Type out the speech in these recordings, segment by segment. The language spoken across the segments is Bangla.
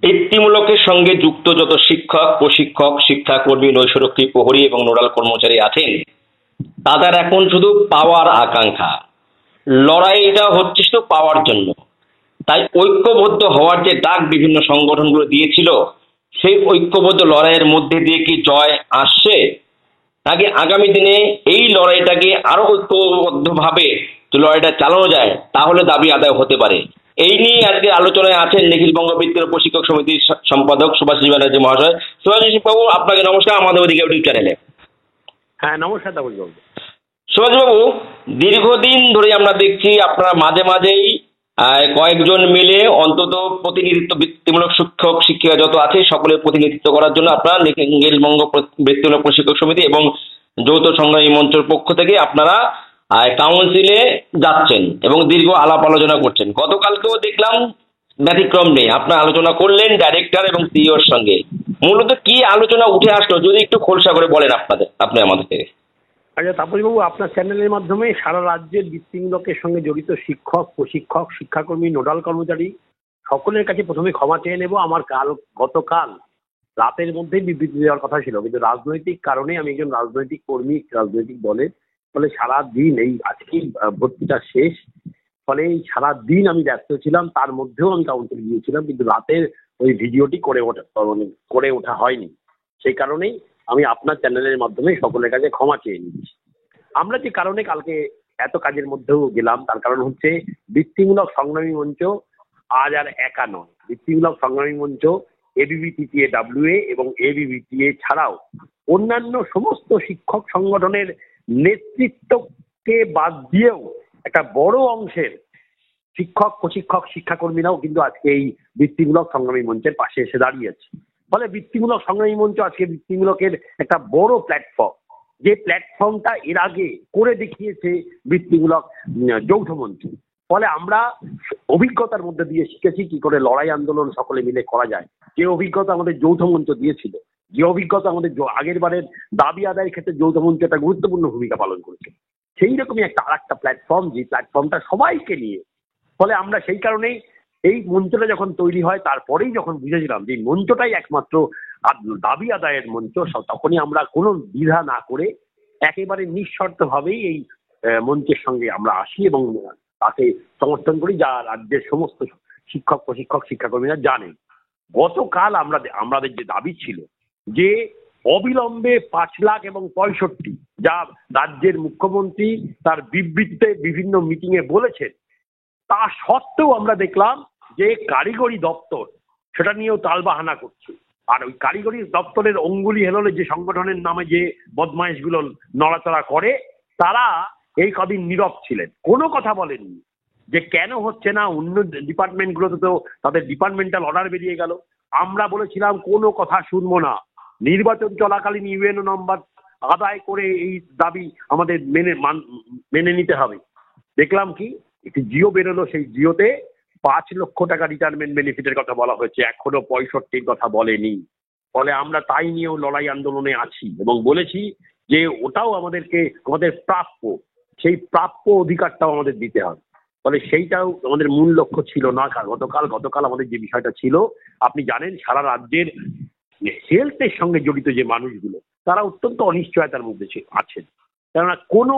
বৃত্তিমূলকের সঙ্গে যুক্ত যত শিক্ষক, প্রশিক্ষক, শিক্ষাকর্মী, নৈশরক্ষী, প্রহরী এবং নোডাল কর্মচারী আছেন, তাদের এখন শুধু পাওয়ার আকাঙ্ক্ষা। লড়াইটা হচ্ছে শুধু পাওয়ার জন্য। তাই ঐক্যবদ্ধ হওয়ার যে ডাক বিভিন্ন সংগঠনগুলো দিয়েছিল, সেই ঐক্যবদ্ধ লড়াইয়ের মধ্যে দিয়ে কি জয় আসছে, নাকি আগামী দিনে এই লড়াইটাকে আরো ঐক্যবদ্ধভাবে যে লড়াইটা চালানো যায়, তাহলে দাবি আদায় হতে পারে? এই নিয়ে আজকে আলোচনায় আছেন নিখিল বঙ্গ বৃত্তিমূলক প্রশিক্ষক সমিতির সম্পাদক সুভাষিস ব্যানার্জি মহাশয়। সুভাষিস বাবু, আপনাকে নমস্কার আমাদের ওদিকে ইউটিউব চ্যানেলে। হ্যাঁ, নমস্কার তাপস বাবু। সুভাষবাবু, দীর্ঘদিন ধরে আমরা দেখছি আপনারা মাঝে মাঝেই কয়েকজন মিলে অন্তত প্রতিনিধিত্ব, বৃত্তিমূলক শিক্ষক শিক্ষিকা যত আছে সকলের প্রতিনিধিত্ব করার জন্য আপনারা নিখিল বঙ্গ বৃত্তিমূলক প্রশিক্ষক সমিতি এবং যৌথ সংগ্রামী মঞ্চের পক্ষ থেকে আপনারা কাউন্সিলে যাচ্ছেন এবং দীর্ঘ আলাপ আলোচনা করছেন। গতকালকেও দেখলাম ব্যতিক্রম নেই, আপনারা আলোচনা করলেন ডাইরেক্টর এবং সিইওর সঙ্গে। মূলত কি আলোচনা উঠে আসলো যদি একটু খোলসা করে বলেন আপনি আমাদের থেকে। আচ্ছা তাপসবাবু, আপনার চ্যানেলের মাধ্যমে সারা রাজ্যের বৃত্তিমূলকের সঙ্গে জড়িত শিক্ষক, প্রশিক্ষক, শিক্ষাকর্মী, নোডাল কর্মচারী সকলের কাছে প্রথমে ক্ষমা চেয়ে নেব। আমার গতকাল রাতের মধ্যেই বিবৃতি দেওয়ার কথা ছিল, কিন্তু রাজনৈতিক কারণে, আমি একজন রাজনৈতিক কর্মী রাজনৈতিক দলের, ফলে সারা দিন এই আজকেই ভর্তিটা শেষ, ফলে এই সারা দিন আমি ব্যস্ত ছিলাম। তার মধ্যেও আমি কাউন্সিল গিয়েছিলাম, কিন্তু রাতের ওই ভিডিওটি করে ওঠা হয়নি। সেই কারণেই আমি আপনার চ্যানেলের মাধ্যমে সকলের কাছে ক্ষমা চেয়ে নিচ্ছি। আমরা যে কারণে কালকে এত কাজের মধ্যেও গেলাম, তার কারণ হচ্ছে বৃত্তিমূলক সংগ্রামী মঞ্চ আজ আর একা নয়। বৃত্তিমূলক সংগ্রামী মঞ্চ এবিভিপিটিএ ডাব্লিউএ এবং এবিভিপিটিএ ছাড়াও অন্যান্য সমস্ত শিক্ষক সংগঠনের নেতৃত্বকে বাদ দিয়েও একটা বড় অংশের শিক্ষক, প্রশিক্ষক, শিক্ষাকর্মীরাও কিন্তু আজকে এই বৃত্তিমূলক সংগ্রামী মঞ্চের পাশে এসে দাঁড়িয়েছে। ফলে বৃত্তিমূলক সংগ্রামী মঞ্চ আজকে বৃত্তিমূলকের একটা বড় প্ল্যাটফর্ম, যে প্ল্যাটফর্মটা এর আগে করে দেখিয়েছে বৃত্তিমূলক যৌথ মঞ্চ। ফলে আমরা অভিজ্ঞতার মধ্যে দিয়ে শিখেছি কি করে লড়াই আন্দোলন সকলে মিলে করা যায়। যে অভিজ্ঞতা আমাদের যৌথ মঞ্চ দিয়েছিল, যে অভিজ্ঞতা আমাদের আগের বারের দাবি আদায়ের ক্ষেত্রে যৌথ মঞ্চ একটা গুরুত্বপূর্ণ ভূমিকা পালন করেছে, সেই রকমই একটা আরেকটা প্ল্যাটফর্ম, যে প্ল্যাটফর্মটা সবাইকে নিয়ে। ফলে আমরা সেই কারণেই এই মঞ্চটা যখন তৈরি হয়, তারপরেই যখন বুঝেছিলাম যে মঞ্চটাই একমাত্র দাবি আদায়ের মঞ্চ, তখনই আমরা কোনো দ্বিধা না করে একেবারে নিঃশর্তভাবেই এই মঞ্চের সঙ্গে আমরা আসি এবং তাকে সমর্থন করি, যা রাজ্যের সমস্ত শিক্ষক, প্রশিক্ষক, শিক্ষাকর্মীরা জানেন। গতকাল আমাদের যে দাবি ছিল যে অবিলম্বে 5 লাখ এবং 65, যা রাজ্যের মুখ্যমন্ত্রী তার বিবৃতিতে বিভিন্ন মিটিংয়ে বলেছেন, তা সত্ত্বেও আমরা দেখলাম যে কারিগরি দপ্তর সেটা নিয়েও তালবাহানা করছে। আর ওই কারিগরি দপ্তরের অঙ্গুলি হেললে যে সংগঠনের নামে যে বদমাইশগুলো নড়াচড়া করে, তারা এই কদিন নীরব ছিলেন, কোনো কথা বলেননি যে কেন হচ্ছে না। অন্য ডিপার্টমেন্টগুলোতে তো তাদের ডিপার্টমেন্টাল অর্ডার বেরিয়ে গেল। আমরা বলেছিলাম কোনো কথা শুনবো না, নির্বাচন চলাকালীন ইউএনও নম্বর আদায় করে এই দাবি আমাদের মেনে নিতে হবে। দেখলাম কি, একটি জিও বেরোলো, সেই জিওতে 5 লক্ষ টাকা রিটায়ারমেন্ট বেনিফিটের কথা বলা হয়েছে, এখনো 65-র কথা বলেনি। ফলে আমরা তাই নিয়েও লড়াই আন্দোলনে আছি এবং বলেছি যে ওটাও আমাদের প্রাপ্য, সেই প্রাপ্য অধিকারটাও আমাদের দিতে হবে। ফলে সেইটাও আমাদের মূল লক্ষ্য ছিল না। গতকাল আমাদের যে বিষয়টা ছিল, আপনি জানেন সারা রাজ্যের হেলথের সঙ্গে জড়িত যে মানুষগুলো, তারা অত্যন্ত অনিশ্চয়তার মধ্যে আছেন। কেননা কোনো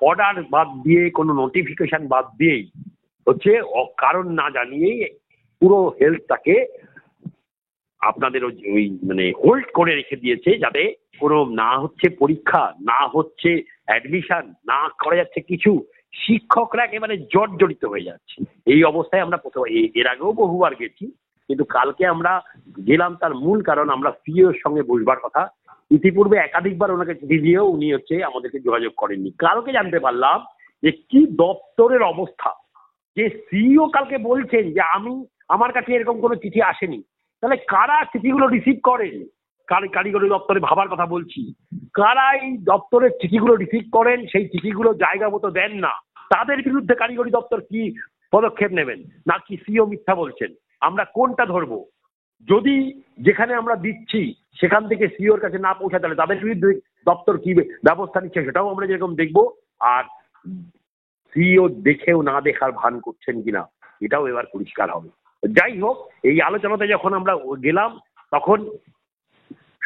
অর্ডার বাদ দিয়ে, কোনো নোটিফিকেশন বাদ দিয়েই হচ্ছে কারণ না জানিয়েই পুরো হেলথটাকে আপনাদের ওই হোল্ড করে রেখে দিয়েছে, যাতে কোনো না হচ্ছে পরীক্ষা, না হচ্ছে অ্যাডমিশন, না করা যাচ্ছে কিছু। শিক্ষকরা একেবারে জর্জরিত হয়ে যাচ্ছে। এই অবস্থায় আমরা এর আগেও বহুবার গেছি, কিন্তু কালকে আমরা গেলাম তার মূল কারণ আমরা সিইওর সঙ্গে বসবার কথা। ইতিপূর্বে একাধিকবার ওনাকে চিঠি দিয়েও উনি আমাদেরকে যোগাযোগ করেননি। কালকে জানতে পারলাম যে কি দপ্তরের অবস্থা, যে সিইও কালকে বলছেন যে আমার কাছে এরকম কোনো চিঠি আসেনি। তাহলে কারা চিঠিগুলো রিসিভ করেন? কারিগরি দপ্তরে ভাবার কথা বলছি, কারা এই দপ্তরের চিঠিগুলো রিসিভ করেন, সেই চিঠিগুলো জায়গা মতো দেন না, তাদের বিরুদ্ধে কারিগরি দপ্তর কি পদক্ষেপ নেবেন? নাকি সিইও মিথ্যা বলছেন? আমরা কোনটা ধরবো? যদি যেখানে আমরা দিচ্ছি সেখান থেকে সিইওর কাছে না পৌঁছাতে, তাহলে তাদের বিরুদ্ধে দপ্তর কি ব্যবস্থা নিচ্ছে সেটাও আমরা যেরকম দেখবো। আর সিইও দেখেও না দেখার ভান করছেন কিনা, এটাও এবার পরিষ্কার হবে। যাই হোক, এই আলোচনাতে যখন আমরা গেলাম তখন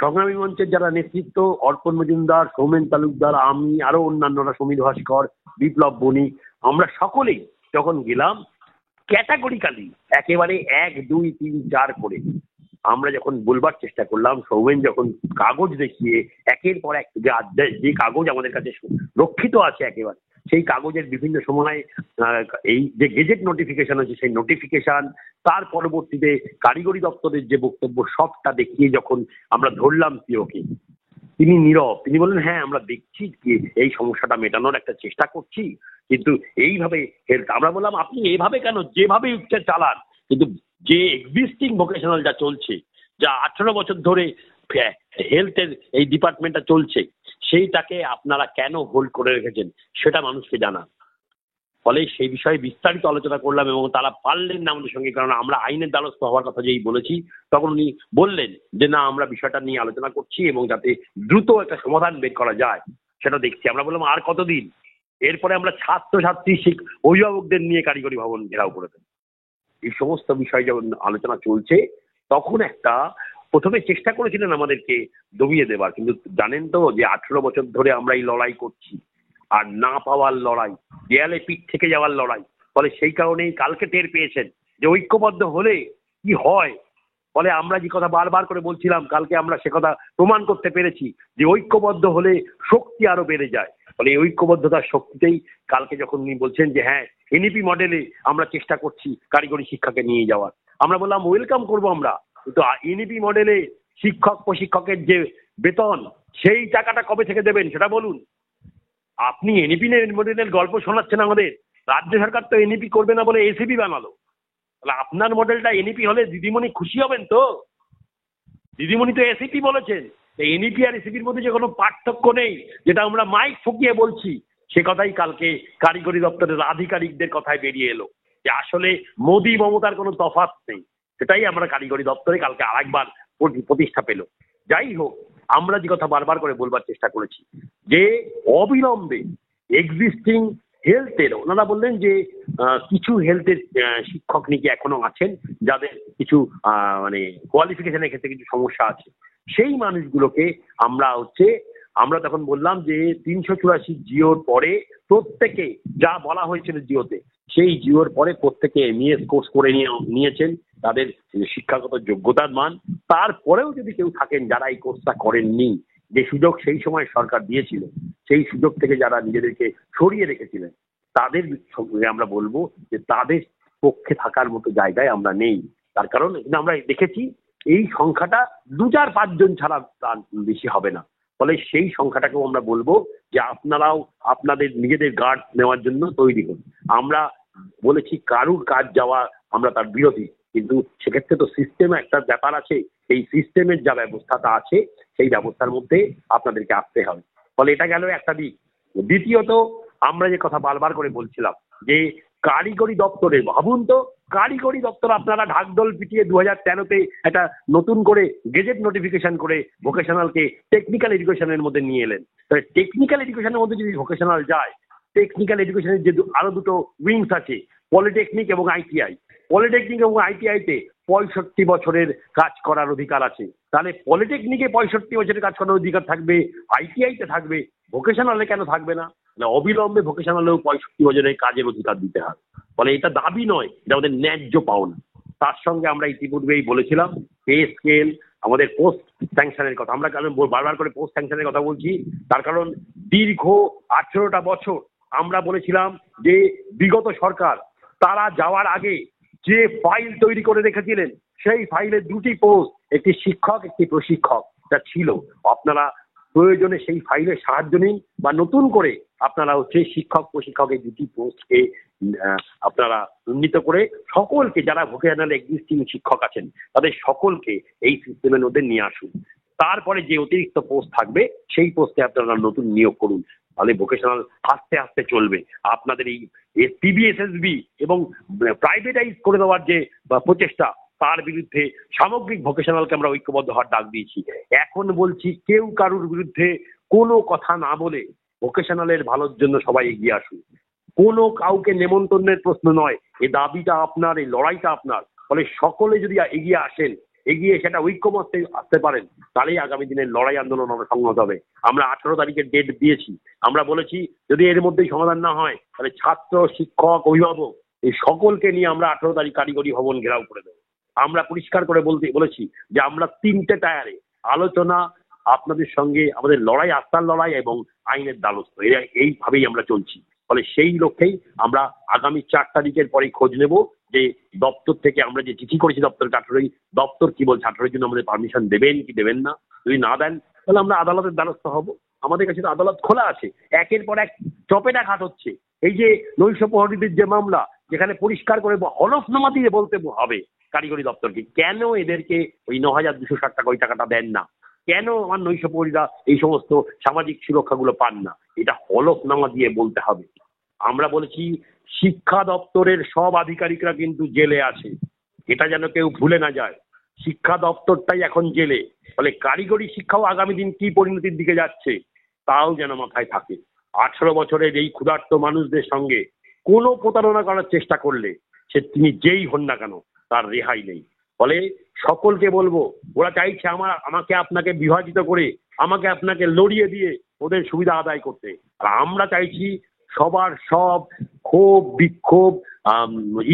সংগ্রামী মঞ্চের যারা নেতৃত্ব, অর্পণ মজুমদার, সৌমেন তালুকদার, আমি, আরো অন্যান্যরা, সমীর ভাস্কর, বিপ্লব বণিক, আমরা সকলেই যখন গেলাম ক্যাটাগরিক্যালি একেবারে 1, 2, 3, 4 করে আমরা যখন বলবার চেষ্টা করলাম, সৌমেন যখন কাগজ দেখিয়ে একের পর এক যে কাগজ আমাদের কাছে রক্ষিত আছে একেবারে, সেই কাগজের বিভিন্ন সময় এই যে গেজেট নোটিফিকেশন আছে সেই নোটিফিকেশন, তার পরবর্তীতে কারিগরি দপ্তরের যে বক্তব্য, সবটা দেখিয়ে যখন আমরা ধরলাম পিওকে, তিনি নীরব। তিনি বললেন, হ্যাঁ আমরা দেখছি কি এই সমস্যাটা মেটানোর একটা চেষ্টা করছি, কিন্তু এইভাবে আমরা বললাম আপনি এইভাবে কেন, যেভাবে ইচ্ছে চালান, কিন্তু যে এক্সিস্টিং ভোকেশনাল যা চলছে, যা 18 বছর ধরে হেলথের এই ডিপার্টমেন্টটা চলছে, সেইটাকে আপনারা কেন হোল্ড করে রেখেছেন সেটা মানুষকে জানান। ফলে সেই বিষয়ে বিস্তারিত আলোচনা করলাম এবং তারা পারলেন না আমাদের সঙ্গে, কারণ আমরা আইনের দ্বারস্থ হওয়ার কথা যেই বলেছি, তখন উনি বললেন যে না, আমরা বিষয়টা নিয়ে আলোচনা করছি এবং যাতে দ্রুত একটা সমাধান বের করা যায় সেটা দেখছি। আমরা বললাম আর কতদিন? এরপরে আমরা ছাত্রছাত্রী অভিভাবকদের নিয়ে কারিগরি ভবন ঘেরাও করে দেব। এই সমস্ত বিষয় যখন আলোচনা চলছে তখন একটা প্রথমে চেষ্টা করেছিলেন আমাদেরকে দমিয়ে দেবার, কিন্তু জানেন তো যে 18 বছর ধরে আমরা এই লড়াই করছি, আর না পাওয়ার লড়াই, দেয়ালে পিঠ থেকে যাওয়ার লড়াই। ফলে সেই কারণেই কালকে টের পেয়েছেন যে ঐক্যবদ্ধ হলে কি হয়। ফলে আমরা যে কথা বারবার করে বলছিলাম, কালকে আমরা সে কথা প্রমাণ করতে পেরেছি যে ঐক্যবদ্ধ হলে শক্তি আরো বেড়ে যায়। ফলে এই ঐক্যবদ্ধতার শক্তিতেই কালকে যখন উনি বলছেন যে হ্যাঁ এনইপি মডেলে আমরা চেষ্টা করছি কারিগরি শিক্ষাকে নিয়ে যাওয়ার, আমরা বললাম ওয়েলকাম করবো আমরা, কিন্তু এনইপি মডেলে শিক্ষক প্রশিক্ষকের যে বেতন, সেই টাকাটা কবে থেকে দেবেন সেটা বলুন। আপনি এনইপি মডেলের গল্প শোনাচ্ছেন আমাদের। রাজ্য সরকার তো এনইপি করবে না বলে এসিপি বানালো। তাহলে আপনার মডেলটা এনইপি হলে দিদিমণি খুশি হবেন তো? দিদিমণি তো এসিপি বলেছেন। এনইপি আর এসিপির মধ্যে যে কোনো পার্থক্য নেই, যেটা আমরা মাইক ফুকিয়ে বলছি, সে কথাই কালকে কারিগরি দপ্তরের আধিকারিকদের কথায় বেরিয়ে এলো যে আসলে মোদি মমতার কোনো তফাৎ নেই। সেটাই আমরা কারিগরি দপ্তরে কালকে আরেকবার প্রতিষ্ঠা পেল। যাই হোক, আমরা যে কথা বারবার করে বলবার চেষ্টা করেছি যে অবিলম্বে এক্সিস্টিং হেলথের, ওনারা বললেন যে কিছু হেলথের শিক্ষক নাকি এখনো আছেন যাদের কিছু মানে কোয়ালিফিকেশনের ক্ষেত্রে কিছু সমস্যা আছে, সেই মানুষগুলোকে আমরা তখন বললাম যে 384 জিওর পরে প্রত্যেকে, যা বলা হয়েছিল জিওতে, সেই জিওর পরে প্রত্যেকে এমইএস কোর্স করে নিয়েছেন, তাদের শিক্ষাগত যোগ্যতার মান। তারপরেও যদি কেউ থাকেন যারা এই কোর্সটা করেননি, যে সুযোগ সেই সময় সরকার দিয়েছিল, সেই সুযোগ থেকে যারা নিজেদেরকে সরিয়ে রেখেছিলেন, তাদের সঙ্গে আমরা বলবো যে তাদের পক্ষে থাকার মতো জায়গায় আমরা নেই। তার কারণ আমরা দেখেছি এই সংখ্যাটা 2-4-5 জন ছাড়া তার বেশি হবে না। ফলে সেই সংখ্যাটাকেও আমরা বলবো যে আপনারাও আপনাদের নিজেদের গার্ড নেওয়ার জন্য তৈরি হন। আমরা বলেছি কারুর কাজ যাওয়া আমরা তার বিরোধী, কিন্তু সেক্ষেত্রে তো সিস্টেমে একটা ব্যাপার আছে, এই সিস্টেমের যা ব্যবস্থাটা আছে সেই ব্যবস্থার মধ্যে আপনাদেরকে আসতে হবে। ফলে এটা গেল একটা দিক। দ্বিতীয়ত, আমরা যে কথা বারবার করে বলছিলাম যে কারিগরি দপ্তরে, ভাবুন তো, কারিগরি দপ্তর আপনারা ঢাকঢোল পিটিয়ে 2013-তে একটা নতুন করে গেজেট নোটিফিকেশন করে ভোকেশনালকে টেকনিক্যাল এডুকেশনের মধ্যে নিয়ে এলেন। তাহলে টেকনিক্যাল এডুকেশনের মধ্যে যদি ভোকেশনাল যায়, টেকনিক্যাল এডুকেশনের যে আরো দুটো উইংস আছে, পলিটেকনিক এবং আইটিআই, পলিটেকনিক এবং আইটিআইতে 65 বছরের কাজ করার অধিকার আছে। তাহলে পলিটেকনিকে 65 বছরের কাজ করার অধিকার থাকবে, আইটিআইতে থাকবে, ভোকেশনালে কেন থাকবে না? অবিলম্বে ভোকেশনালেও 65 বছরের কাজের অধিকার দিতে হবে। ফলে এটা দাবি নয়, এটা আমাদের ন্যায্য পাওনা। তার সঙ্গে আমরা ইতিপূর্বেই বলেছিলাম পে স্কেল, আমাদের পোস্ট স্যাংশনের কথা। আমরা কারণ বারবার করে পোস্ট স্যাংশনের কথা বলছি, তার কারণ দীর্ঘ 18টা বছর আমরা বলেছিলাম যে বিগত সরকার তারা যাওয়ার আগে যে ফাইল তৈরি করে রেখেছিলেন, সেই ফাইলের 2টি পোস্ট, একটি শিক্ষক একটি প্রশিক্ষক, তা ছিল। আপনারা প্রয়োজনে সেই ফাইলের সাহায্য নিন বা নতুন করে আপনারা শিক্ষক প্রশিক্ষকের 2টি পোস্টকে আপনারা উন্নীত করে সকলকে, যারা ভোকেশনাল এক্সিস্টিং শিক্ষক আছেন তাদের সকলকে এই সিস্টেমের মধ্যে নিয়ে আসুন। তারপরে যে অতিরিক্ত পোস্ট থাকবে সেই পোস্টে আপনারা নতুন নিয়োগ করুন। তাহলে ভোকেশনাল আস্তে আস্তে চলবে। আপনাদের এই পিবিএসএসবি এবং প্রাইভেটাইজ করে দেওয়ার যে প্রচেষ্টা, তার বিরুদ্ধে সামগ্রিক ভোকেশনালকে আমরা ঐক্যবদ্ধ হওয়ার ডাক দিয়েছি। এখন বলছি, কেউ কারুর বিরুদ্ধে কোনো কথা না বলে ভোকেশনালের ভালোর জন্য সবাই এগিয়ে আসুন। কোনো কাউকে নেমন্তন্নের প্রশ্ন নয়, এই দাবিটা আপনার, এই লড়াইটা আপনার। ফলে সকলে যদি এগিয়ে আসেন, এগিয়ে সেটা ঐক্যমত্যে আসতে পারেন, তাহলেই আগামী দিনের লড়াই আন্দোলন আমরা সংহত হবে। আমরা 18 তারিখের ডেট দিয়েছি। আমরা বলেছি যদি এর মধ্যেই সমাধান না হয় তাহলে ছাত্র, শিক্ষক, অভিভাবক এই সকলকে নিয়ে আমরা 18 তারিখ কারিগরি ভবন ঘেরাও করে দেবো। আমরা পরিষ্কার করে বলেছি যে আমরা 3টে টায়ারে আলোচনা, আপনাদের সঙ্গে আমাদের লড়াই, আস্থার লড়াই এবং আইনের দ্বারস্থ, এইভাবেই আমরা চলছি। ফলে সেই লক্ষ্যেই আমরা আগামী 4 তারিখের পরে খোঁজ নেব যে দপ্তর থেকে আমরা যে চিঠি করেছি দপ্তরকে 18, দপ্তর কি বলছে 18 জন্য আমাদের পারমিশন দেবেন কি দেবেন না। যদি না দেন তাহলে আমরা আদালতের দ্বারস্থ হব। আমাদের কাছে তো আদালত খোলা আছে, একের পর এক চপেটাঘাত হচ্ছে। এই যে নৈশ প্রহরীদের যে মামলা, যেখানে পরিষ্কার করে হলফনামা দিয়ে বলতে হবে কারিগরি দপ্তরকে, কেন এদেরকে ওই 9,260 টাকা ওই টাকাটা দেন না, কেন আমার নৈশ প্রহরীরা এই সমস্ত সামাজিক সুরক্ষাগুলো পান না, এটা হলফনামা দিয়ে বলতে হবে। আমরা বলেছি শিক্ষা দপ্তরের সব আধিকারিকরা কিন্তু জেলে আছে, এটা যেন কেউ ভুলে না যায়। শিক্ষা দপ্তরটাই এখন জেলে। ফলে কারিগরি শিক্ষাও আগামী দিন কি পরিণতির দিকে যাচ্ছে তাও যেন মাথায় থাকে। 18 বছরের এই ক্ষুধার্ত মানুষদের সঙ্গে কোনো প্রতারণা করার চেষ্টা করলে তিনি যেই হন না কেন তার রেহাই নেই। ফলে সকলকে বলবো, ওরা চাইছে আমাকে আপনাকে বিভাজিত করে, আমাকে আপনাকে লড়িয়ে দিয়ে ওদের সুবিধা আদায় করতে। আর আমরা চাইছি সবার সব ক্ষোভ, বিক্ষোভ,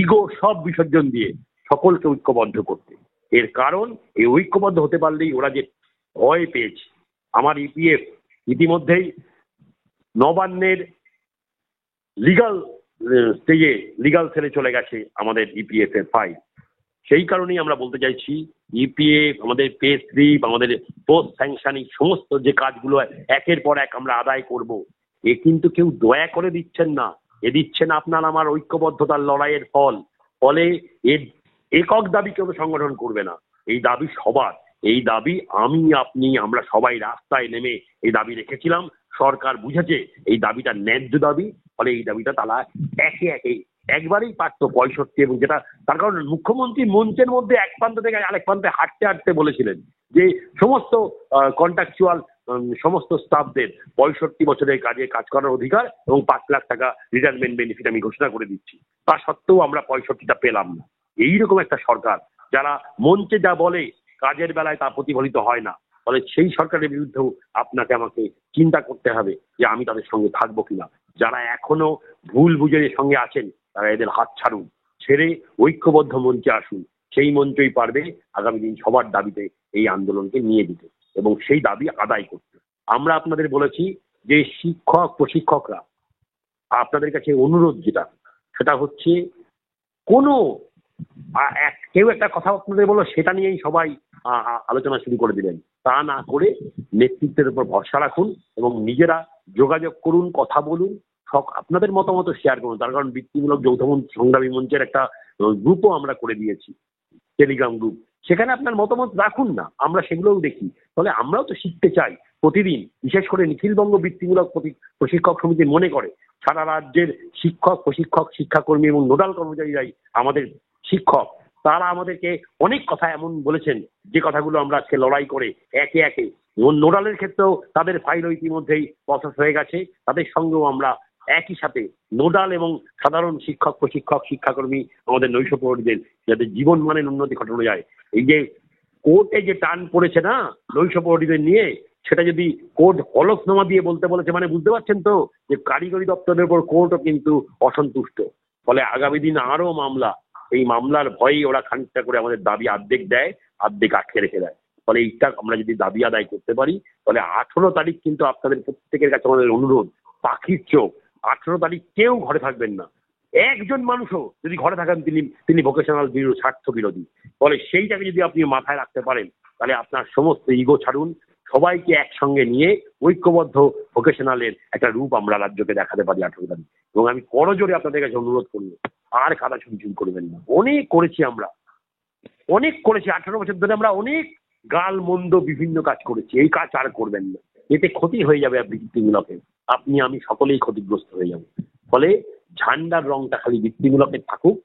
ইগো সব বিসর্জন দিয়ে সকলকে ঐক্যবদ্ধ করতে। এর কারণ এই ঐক্যবদ্ধ হতে পারলেই ওরা যে ভয় পেয়েছে। আমার ইপিএফ ইতিমধ্যেই নবান্নের লিগাল স্টেজে, লিগাল সেলে চলে গেছে আমাদের ইপিএফ এর ফাইল। সেই কারণেই আমরা বলতে চাইছি ইপিএফ, আমাদের পে স্লিপ, আমাদের পোস্ট স্যাংশনিং সমস্ত যে কাজগুলো একের পর এক আমরা আদায় করব, এ কিন্তু কেউ দয়া করে দিচ্ছেন না, এ দিচ্ছেন আপনার আমার ঐক্যবদ্ধতার লড়াইয়ের ফল। ফলে এর একক দাবি কেউ সংগঠন করবে না, এই দাবি সবার। এই দাবি আমি, আপনি, আমরা সবাই রাস্তায় নেমে এই দাবি রেখেছিলাম। সরকার বুঝেছে এই দাবিটা ন্যায্য দাবি। ফলে এই দাবিটা তারা একে একে একবারেই পারত 65, এবং যেটা তার কারণ মুখ্যমন্ত্রী মঞ্চের মধ্যে এক প্রান্ত থেকে আরেক প্রান্তে হাঁটতে হাঁটতে বলেছিলেন যে সমস্ত কন্ট্রাকচুয়াল সমস্ত স্টাফদের 65 বছরের কাজে কাজ করার অধিকার এবং 5 লাখ টাকা রিটায়ারমেন্ট বেনিফিট আমি ঘোষণা করে দিচ্ছি। তা সত্ত্বেও আমরা 65টা পেলাম না। এইরকম একটা সরকার যারা মঞ্চে যা বলে কাজের বেলায় তা প্রতিফলিত হয় না। ফলে সেই সরকারের বিরুদ্ধেও আপনাকে আমাকে চিন্তা করতে হবে যে আমি তাদের সঙ্গে থাকবো কিনা। যারা এখনো ভুল বুঝে সঙ্গে আছেন তারা এদের হাত ছাড়ুন, ছেড়ে ঐক্যবদ্ধ মঞ্চে আসুন। সেই মঞ্চই পারবে আগামী দিন সবার দাবিতে এই আন্দোলনকে নিয়ে দিতে এবং সেই দাবি আদায় করতে। আমরা আপনাদের বলেছি যে শিক্ষক, প্রশিক্ষকরা আপনাদের কাছে অনুরোধ যেটা, সেটা হচ্ছে কোনো কেউ একটা কথা আপনাদের বলো সেটা নিয়েই সবাই আলোচনা শুরু করে দিলেন, তা না করে নেতৃত্বের উপর ভরসা রাখুন এবং নিজেরা যোগাযোগ করুন, কথা বলুন, আপনাদের মতামত শেয়ার করুন। তার কারণ বৃত্তিমূলক যৌথ সংগ্রামী মঞ্চের একটা গ্রুপও আমরা করে দিয়েছি, টেলিগ্রাম গ্রুপ। সেখানে আপনার মতামত রাখুন না, আমরা সেগুলোও দেখি। ফলে আমরাও তো শিখতে চাই প্রতিদিন। বিশেষ করে নিখিলবঙ্গ বৃত্তিমূলক প্রশিক্ষক সমিতি মনে করে সারা রাজ্যের শিক্ষক, প্রশিক্ষক, শিক্ষাকর্মী এবং নোডাল কর্মচারীরাই আমাদের শিক্ষক। তারা আমাদেরকে অনেক কথা এমন বলেছেন যে কথাগুলো আমরা আজকে লড়াই করে একে একে, নোডালের ক্ষেত্রেও তাদের ফাইল ইতিমধ্যেই প্রসেস হয়ে গেছে, তাদের সঙ্গেও আমরা একই সাথে নোডাল এবং সাধারণ শিক্ষক, প্রশিক্ষক, শিক্ষাকর্মী, আমাদের নৈশ প্রহরীদের যাদের জীবন মানের উন্নতি ঘটানো যায়। এই যে কোর্টে যে টান পড়েছে না নৈশ প্রহরীদের নিয়ে, সেটা যদি কোর্ট হলফনামা দিয়ে বলতে বলেছে, মানে বুঝতে পারছেন তো যে কারিগরি দপ্তরের উপর কোর্টও কিন্তু অসন্তুষ্ট। ফলে আগামী দিন আরো মামলা, এই মামলার ভয়েই ওরা খানিকটা করে আমাদের দাবি অর্ধেক দেয়, অর্ধেক আটকে রেখে দেয়। ফলে এইটা আমরা যদি দাবি আদায় করতে পারি তাহলে 18 তারিখ কিন্তু আপনাদের প্রত্যেকের কাছে আমাদের অনুরোধ, পাখির চোখ, 18 তারিখ কেউ ঘরে থাকবেন না। একজন মানুষও যদি ঘরে থাকেন তিনি ভোকেশনাল স্বার্থ বিরোধী। ফলে সেইটাকে যদি আপনি মাথায় রাখতে পারেন তাহলে আপনার সমস্ত ইগো ছাড়ুন, সবাইকে একসঙ্গে নিয়ে ঐক্যবদ্ধ ভোকেশনালের একটা রূপ আমরা রাজ্যকে দেখাতে পারি 18 তারিখ। এবং আমি করজোরে আপনাদের কাছে অনুরোধ করবো, আর কাদা চুরি করবেন না। অনেক করেছি আমরা, অনেক করেছি 18 বছর ধরে আমরা অনেক গাল মন্দ বিভিন্ন কাজ করেছি, এই কাজ আর করবেন না। এতে ক্ষতি হয়ে যাবে বৃত্তিমূলকে, আপনি আমি সকলেই ক্ষতিগ্রস্ত হয়ে যাব। ফলে ঝান্ডার রংটা খালি বৃত্তিমূলকের থাকুক,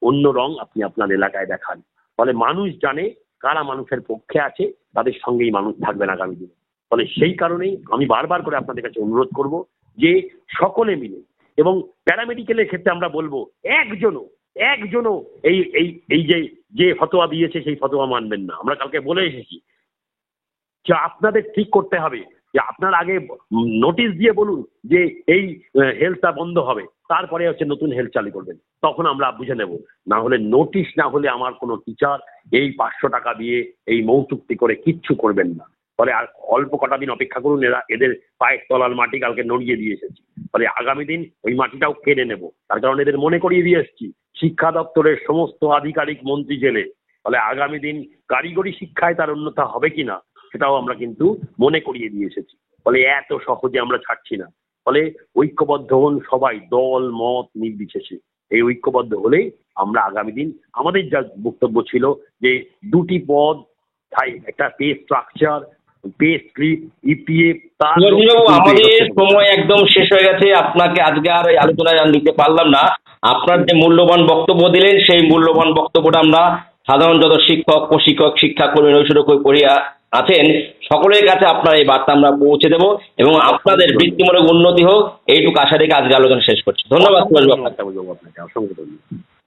অন্য রং আপনি আপনার এলাকায় দেখান। ফলে মানুষ জানে কারা মানুষের পক্ষে আছে, তাদের সঙ্গেই মানুষ থাকবেন আগামী দিনে। ফলে সেই কারণেই আমি বারবার করে আপনাদের কাছে অনুরোধ করব যে সকলে মিলে, এবং প্যারামেডিক্যালের ক্ষেত্রে আমরা বলবো একজনও একজনও এই এই এই যে ফতোয়া দিয়েছে সেই ফতোয়া মানবেন না। আমরা কালকে বলে এসেছি যে আপনাদের ঠিক করতে হবে যে আপনার আগে নোটিশ দিয়ে বলুন যে এই হেলথটা বন্ধ হবে, তারপরে হচ্ছে নতুন হেলথ চালু করবেন, তখন আমরা বুঝে নেব। না হলে নোটিশ না হলে আমার কোনো টিচার এই 500 টাকা দিয়ে এই মৌচুক্তি করে কিচ্ছু করবেন না। ফলে আর অল্প কটা দিন অপেক্ষা করুন, এদের পায়ের তলার মাটি কালকে নড়িয়ে দিয়ে এসেছি, ফলে আগামী দিন ওই মাটিটাও কেড়ে নেব। তার কারণ এদের মনে করিয়ে দিয়ে এসেছি শিক্ষা দপ্তরের সমস্ত আধিকারিক মন্ত্রী জেলে, ফলে আগামী দিন কারিগরি শিক্ষায় তার উন্নতি হবে কিনা সেটাও আমরা কিন্তু মনে করিয়ে দিয়ে এসেছি। ফলে এত সহজে আমরা ছাড়ছি না। ফলে ঐক্যবদ্ধ হন সবাই, দল মত নির্বিশেষে। এই ঐক্যবদ্ধ হলেই আমরা আগামী দিন, আমাদের যা বক্তব্য ছিল যে 2টি পদ, একটা pay structure, pay script, EPF, তার আমাদের সময় একদম শেষ হয়ে গেছে। আপনাকে আজকে আর এই আলোচনায় নিতে পারলাম না। আপনার যে মূল্যবান বক্তব্য দিলেন সেই মূল্যবান বক্তব্যটা আমরা সাধারণ যত শিক্ষক প্রশিক্ষক শিক্ষাকর্মী নৈশরক্ষী পড়িয়া আছেন সকলের কাছে আপনার এই বার্তা আমরা পৌঁছে দেবো এবং আপনাদের বৃত্তিমূলক উন্নতি হোক এইটুকু আশা রেখে আজকে আলোচনা শেষ করছি। ধন্যবাদ সুভাষবাবু। আপনাকে অসংখ্য ধন্যবাদ।